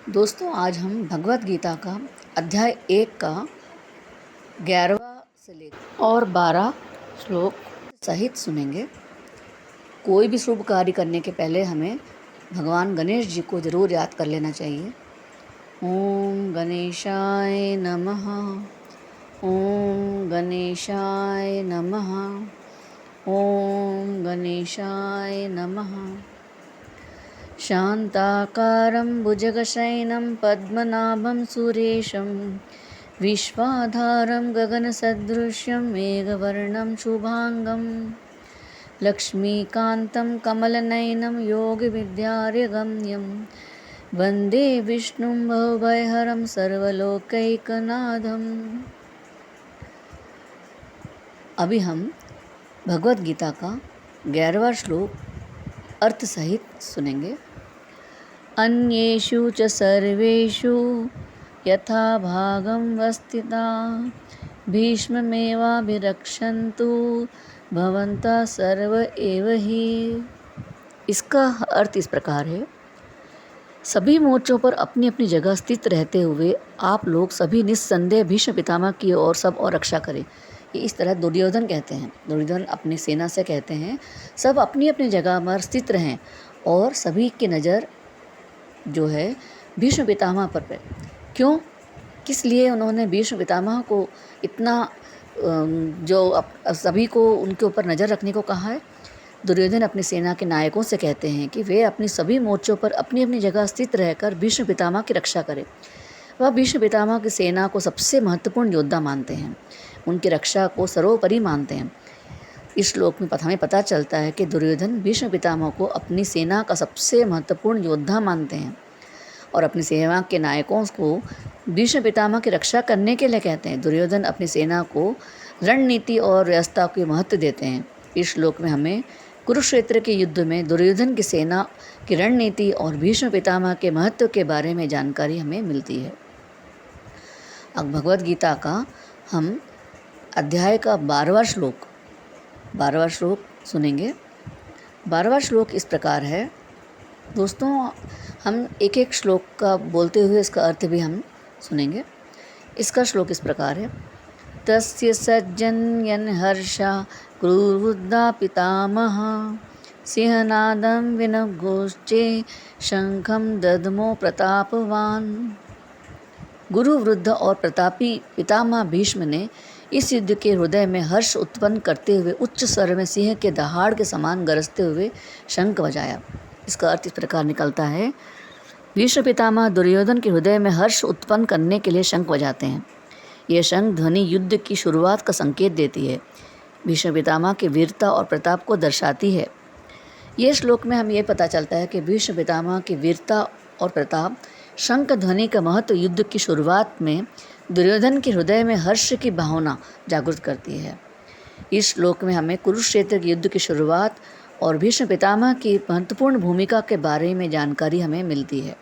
दोस्तों, आज हम भगवत गीता का अध्याय 1 का 11वां से लेकर और 12 श्लोक सहित सुनेंगे। कोई भी शुभ कार्य करने के पहले हमें भगवान गणेश जी को ज़रूर याद कर लेना चाहिए। ओम गणेशाय नमः। ओम गणेशाय नमः। ओम गणेशाय नमः। शान्ताकारं भुजगशयनं पद्मनाभं सुरेशं विश्वाधारं गगनसदृशं मेघवर्णं शुभांगं लक्ष्मीकान्तं कमलनयनं योगविद्यार्यगम्यं वन्दे विष्णुं भवभयहरं सर्वलोकैकनाथम्। अभी हम भगवत गीता का 11वां श्लोक अर्थ सहित सुनेंगे। अन्येषु च सर्वेषु यथा भागं वस्थिता भीष्ममेवाभिरक्षन्तु भवन्तः सर्व एव ही। इसका अर्थ इस प्रकार है, सभी मोर्चों पर अपनी अपनी जगह स्थित रहते हुए आप लोग सभी निस्संदेह भीष्म पितामह की और सब और रक्षा करें। ये इस तरह दुर्योधन कहते हैं। दुर्योधन अपनी सेना से कहते हैं सब अपनी अपनी जगह पर स्थित रहें और सभी की नज़र जो है भीष्म पितामह पर क्यों, किस लिए उन्होंने भीष्म पितामह को इतना सभी को उनके ऊपर नज़र रखने को कहा है। दुर्योधन अपनी सेना के नायकों से कहते हैं कि वे अपनी सभी मोर्चों पर अपनी अपनी जगह स्थित रहकर भीष्म पितामह की रक्षा करें। वह भीष्म पितामह की सेना को सबसे महत्वपूर्ण योद्धा मानते हैं, उनकी रक्षा को सर्वोपरि मानते हैं। इस श्लोक में हमें पता चलता है कि दुर्योधन भीष्म पितामह को अपनी सेना का सबसे महत्वपूर्ण योद्धा मानते हैं और अपनी सेना के नायकों को भीष्म पितामह की रक्षा करने के लिए कहते हैं। दुर्योधन अपनी सेना को रणनीति और व्यवस्था के महत्व देते हैं। इस श्लोक में हमें कुरुक्षेत्र के युद्ध में दुर्योधन की सेना की रणनीति और भीष्म पितामह के महत्व के बारे में जानकारी हमें मिलती है। अब भगवत गीता का हम अध्याय का 12वां श्लोक सुनेंगे। 12वां श्लोक इस प्रकार है। दोस्तों, हम एक एक श्लोक का बोलते हुए इसका अर्थ भी हम सुनेंगे। इसका श्लोक इस प्रकार है। तस्य सज्जन्यन हर्षा क्रुरुद्धा पितामह सिंहनादं विनघोषे शंखं दद्मो प्रतापवान। गुरु वृद्ध और प्रतापी पितामह भीष्म ने इस युद्ध के हृदय में हर्ष उत्पन्न करते हुए उच्च स्वर में सिंह के दहाड़ के समान गरजते हुए शंख बजाया। इसका अर्थ इस प्रकार निकलता है, भीष्म पितामह दुर्योधन के हृदय में हर्ष उत्पन्न करने के लिए शंख बजाते हैं। यह शंख ध्वनि युद्ध की शुरुआत का संकेत देती है, भीष्म पितामह की वीरता और प्रताप को दर्शाती है। यह श्लोक में हमें यह पता चलता है कि भीष्म पितामह की वीरता और प्रताप, शंख ध्वनि का महत्व युद्ध की शुरुआत में दुर्योधन के हृदय में हर्ष की भावना जागृत करती है। इस श्लोक में हमें कुरुक्षेत्र के युद्ध की शुरुआत और भीष्म पितामह की महत्वपूर्ण भूमिका के बारे में जानकारी हमें मिलती है।